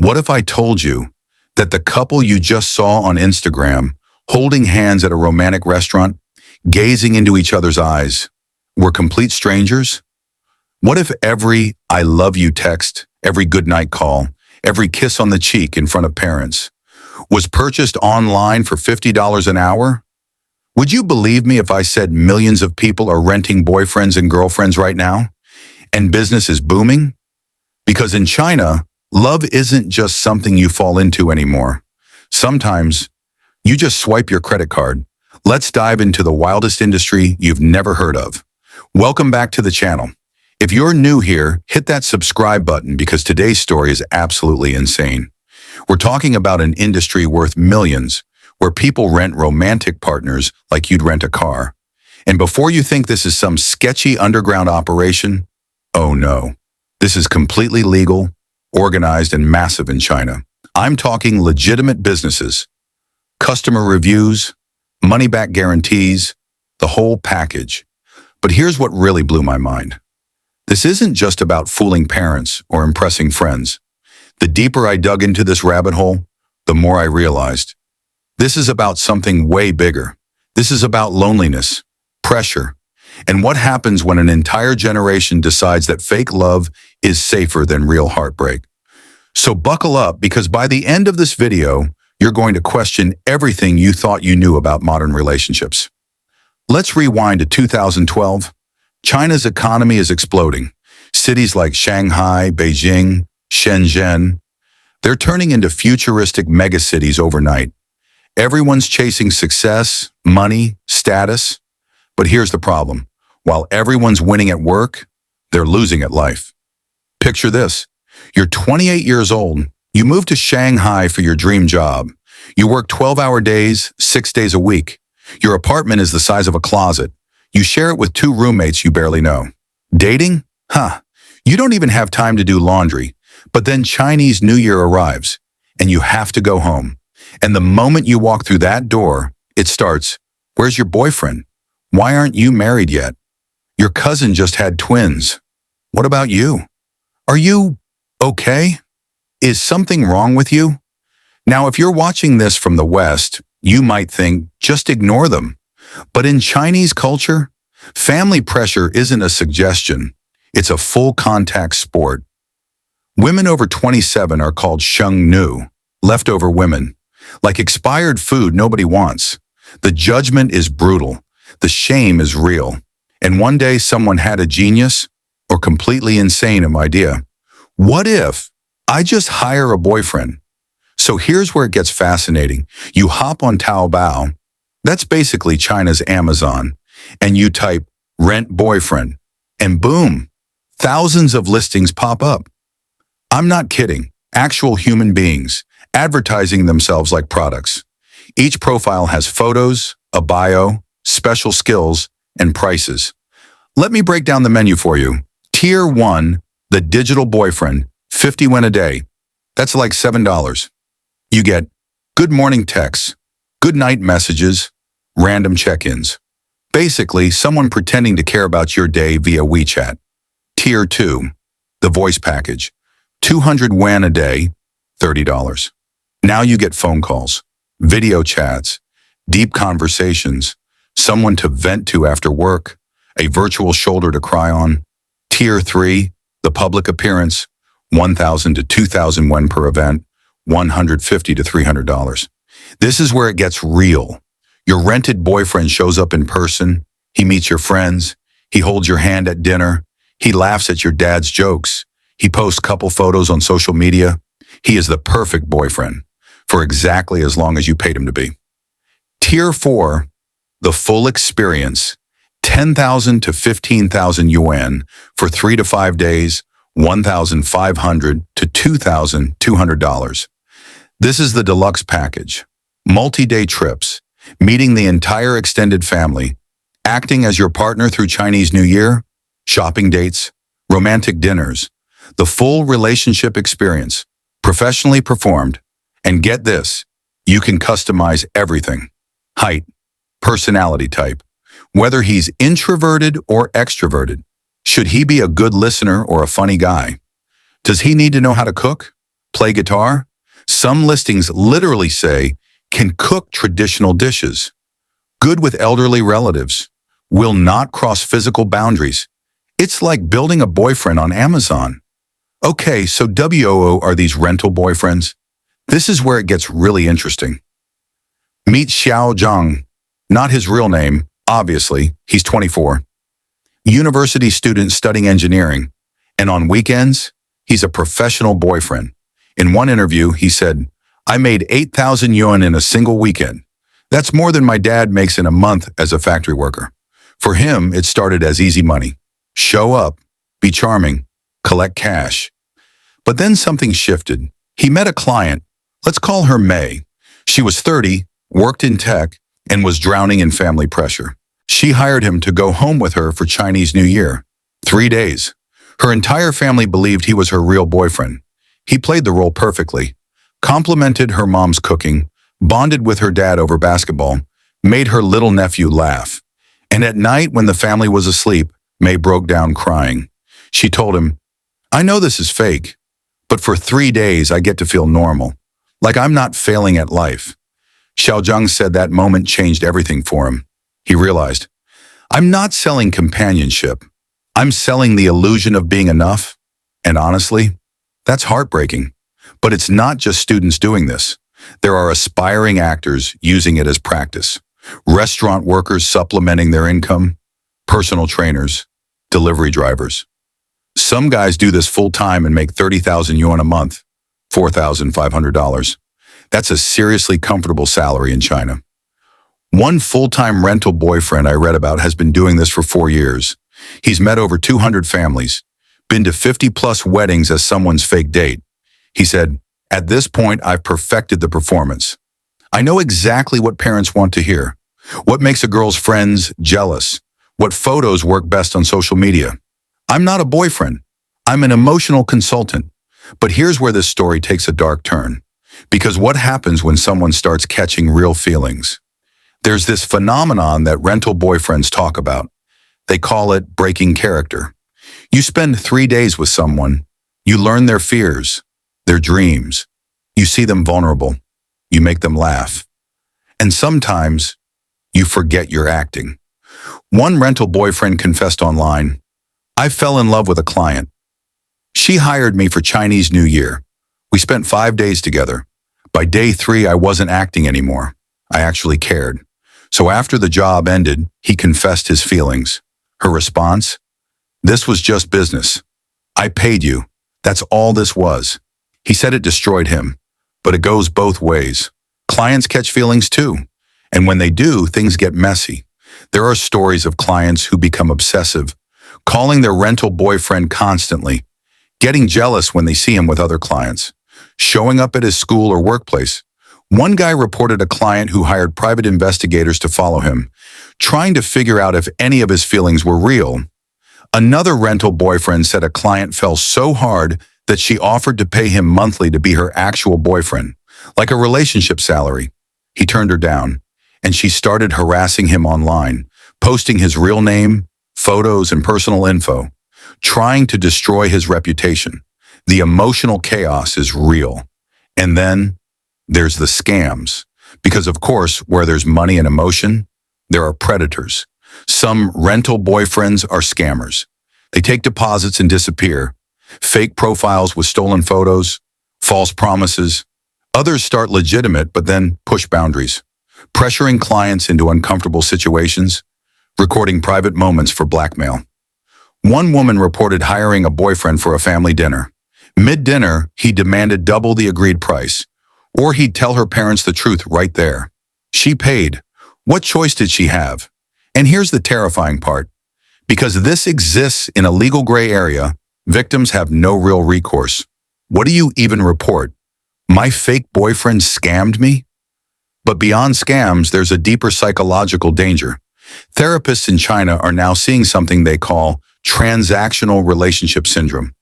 What if I told you that the couple you just saw on Instagram, holding hands at a romantic restaurant, gazing into each other's eyes, were complete strangers? What if every "I love you" text, every goodnight call, every kiss on the cheek in front of parents was purchased online for $50 an hour? Would you believe me if I said millions of people are renting boyfriends and girlfriends right now, and business is booming? Because in China, love isn't just something you fall into anymore. Sometimes you just swipe your credit card. Let's dive into the wildest industry you've never heard of. Welcome back to the channel. If you're new here, hit that subscribe button because today's story is absolutely insane. We're talking about an industry worth millions, where people rent romantic partners like you'd rent a car. And before you think this is some sketchy underground operation, oh no, this is completely legal, organized, and massive in China. I'm talking legitimate businesses, customer reviews, money-back guarantees, the whole package. But here's what really blew my mind. This isn't just about fooling parents or impressing friends. The deeper I dug into this rabbit hole, the more I realized. This is about something way bigger. This is about loneliness, pressure, and what happens when an entire generation decides that fake love is safer than real heartbreak. So buckle up, because by the end of this video, you're going to question everything you thought you knew about modern relationships. Let's rewind to 2012. China's economy is exploding. Cities like Shanghai, Beijing, Shenzhen, they're turning into futuristic megacities overnight. Everyone's chasing success, money, status. But here's the problem. While everyone's winning at work, they're losing at life. Picture this. You're 28 years old. You moved to Shanghai for your dream job. You work 12-hour days, 6 days a week. Your apartment is the size of a closet. You share it with 2 roommates you barely know. Dating? You don't even have time to do laundry. But then Chinese New Year arrives, and you have to go home. And the moment you walk through that door, it starts, "Where's your boyfriend? Why aren't you married yet? Your cousin just had twins. What about you? Are you okay? Is something wrong with you?" Now, if you're watching this from the West, you might think, just ignore them. But in Chinese culture, family pressure isn't a suggestion. It's a full contact sport. Women over 27 are called sheng nu, leftover women, like expired food nobody wants. The judgment is brutal. The shame is real. And one day someone had a genius or completely insane idea. What if I just hire a boyfriend? So here's where it gets fascinating. You hop on Taobao, that's basically China's Amazon, and you type "rent boyfriend," and boom, thousands of listings pop up. I'm not kidding. Actual human beings advertising themselves like products. Each profile has photos, a bio, special skills, and prices. Let me break down the menu for you. Tier 1, the digital boyfriend, 50 yuan a day. That's like $7. You get good morning texts, good night messages, random check-ins. Basically, someone pretending to care about your day via WeChat. Tier 2, the voice package, 200 yuan a day, $30. Now you get phone calls, video chats, deep conversations, someone to vent to after work, a virtual shoulder to cry on. Tier 3, the public appearance, 1,000 to 2,000 yuan per event, $150 to $300. This is where it gets real. Your rented boyfriend shows up in person. He meets your friends. He holds your hand at dinner. He laughs at your dad's jokes. He posts couple photos on social media. He is the perfect boyfriend for exactly as long as you paid him to be. Tier 4, the full experience, 10,000 to 15,000 yuan for 3 to 5 days, $1,500 to $2,200. This is the deluxe package. Multi-day trips, meeting the entire extended family, acting as your partner through Chinese New Year, shopping dates, romantic dinners, the full relationship experience, professionally performed. And get this, you can customize everything. Height, personality type, whether he's introverted or extroverted. Should he be a good listener or a funny guy? Does he need to know how to cook? Play guitar? Some listings literally say, can cook traditional dishes. Good with elderly relatives. Will not cross physical boundaries. It's like building a boyfriend on Amazon. Okay, so WOO are these rental boyfriends? This is where it gets really interesting. Meet Xiao Zhang. Not his real name, obviously, he's 24. University student studying engineering. And on weekends, he's a professional boyfriend. In one interview, he said, I made 8,000 yuan in a single weekend. That's more than my dad makes in a month as a factory worker. For him, it started as easy money. Show up, be charming, collect cash. But then something shifted. He met a client, let's call her May. She was 30, worked in tech, and was drowning in family pressure. She hired him to go home with her for Chinese New Year. 3 days. Her entire family believed he was her real boyfriend. He played the role perfectly, complimented her mom's cooking, bonded with her dad over basketball, made her little nephew laugh. And at night, when the family was asleep, May broke down crying. She told him, I know this is fake, but for 3 days I get to feel normal, like I'm not failing at life. Xiaozhang said that moment changed everything for him. He realized, I'm not selling companionship. I'm selling the illusion of being enough. And honestly, that's heartbreaking. But it's not just students doing this. There are aspiring actors using it as practice. Restaurant workers supplementing their income, personal trainers, delivery drivers. Some guys do this full-time and make 30,000 yuan a month, $4,500. That's a seriously comfortable salary in China. One full-time rental boyfriend I read about has been doing this for 4 years. He's met over 200 families, been to 50-plus weddings as someone's fake date. He said, at this point, I've perfected the performance. I know exactly what parents want to hear, what makes a girl's friends jealous, what photos work best on social media. I'm not a boyfriend. I'm an emotional consultant. But here's where this story takes a dark turn. Because what happens when someone starts catching real feelings? There's this phenomenon that rental boyfriends talk about. They call it breaking character. You spend 3 days with someone. You learn their fears, their dreams. You see them vulnerable. You make them laugh. And sometimes you forget you're acting. One rental boyfriend confessed online, I fell in love with a client. She hired me for Chinese New Year. We spent 5 days together. By day 3, I wasn't acting anymore. I actually cared. So after the job ended, he confessed his feelings. Her response? This was just business. I paid you. That's all this was. He said it destroyed him. But it goes both ways. Clients catch feelings too. And when they do, things get messy. There are stories of clients who become obsessive, calling their rental boyfriend constantly, getting jealous when they see him with other clients, showing up at his school or workplace. One guy reported a client who hired private investigators to follow him, trying to figure out if any of his feelings were real. Another rental boyfriend said a client fell so hard that she offered to pay him monthly to be her actual boyfriend, like a relationship salary. He turned her down, and she started harassing him online, posting his real name, photos, and personal info, trying to destroy his reputation. The emotional chaos is real. And then there's the scams. Because of course, where there's money and emotion, there are predators. Some rental boyfriends are scammers. They take deposits and disappear. Fake profiles with stolen photos, false promises. Others start legitimate but then push boundaries, pressuring clients into uncomfortable situations, recording private moments for blackmail. One woman reported hiring a boyfriend for a family dinner. Mid-dinner, he demanded double the agreed price, or he'd tell her parents the truth right there. She paid. What choice did she have? And here's the terrifying part. Because this exists in a legal gray area, victims have no real recourse. What do you even report? My fake boyfriend scammed me? But beyond scams, there's a deeper psychological danger. Therapists in China are now seeing something they call transactional relationship syndrome.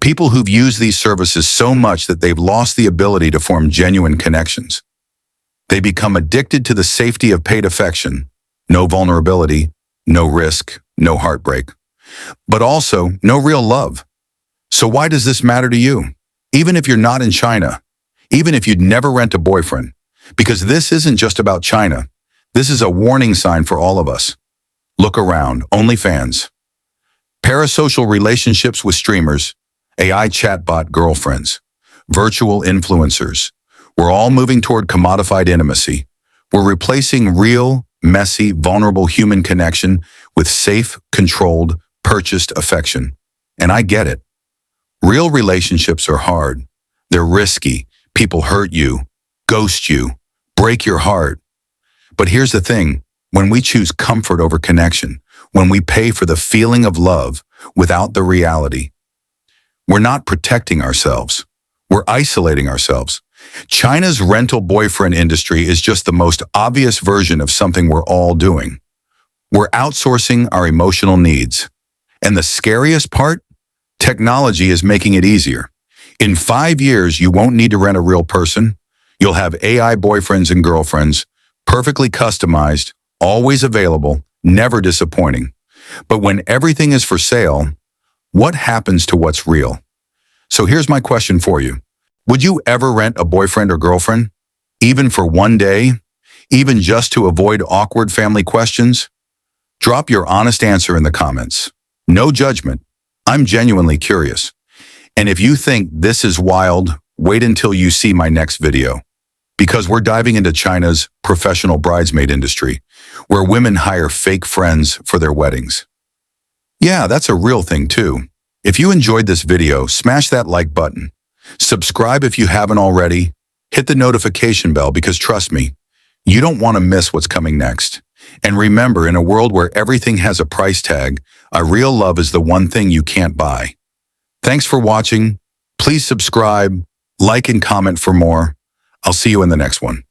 People who've used these services so much that they've lost the ability to form genuine connections. They become addicted to the safety of paid affection, no vulnerability, no risk, no heartbreak, but also no real love. So why does this matter to you? even if you're not in China, even if you'd never rent a boyfriend, because this isn't just about China. This is a warning sign for all of us. Look around, OnlyFans, parasocial relationships with streamers, AI chatbot girlfriends, virtual influencers. We're all moving toward commodified intimacy. We're replacing real, messy, vulnerable human connection with safe, controlled, purchased affection. And I get it. Real relationships are hard. They're risky. People hurt you, ghost you, break your heart. But here's the thing. When we choose comfort over connection, when we pay for the feeling of love without the reality, we're not protecting ourselves. We're isolating ourselves. China's rental boyfriend industry is just the most obvious version of something we're all doing. We're outsourcing our emotional needs. And the scariest part? Technology is making it easier. In 5 years, you won't need to rent a real person. You'll have AI boyfriends and girlfriends, perfectly customized, always available, never disappointing. But when everything is for sale, what happens to what's real? So here's my question for you. Would you ever rent a boyfriend or girlfriend? Even for one day? Even just to avoid awkward family questions? Drop your honest answer in the comments. No judgment. I'm genuinely curious. And if you think this is wild, wait until you see my next video. Because we're diving into China's professional bridesmaid industry, where women hire fake friends for their weddings. Yeah, that's a real thing too. If you enjoyed this video, smash that like button. Subscribe if you haven't already. Hit the notification bell because trust me, you don't want to miss what's coming next. And remember, in a world where everything has a price tag, a real love is the one thing you can't buy. Thanks for watching. Please subscribe, like, and comment for more. I'll see you in the next one.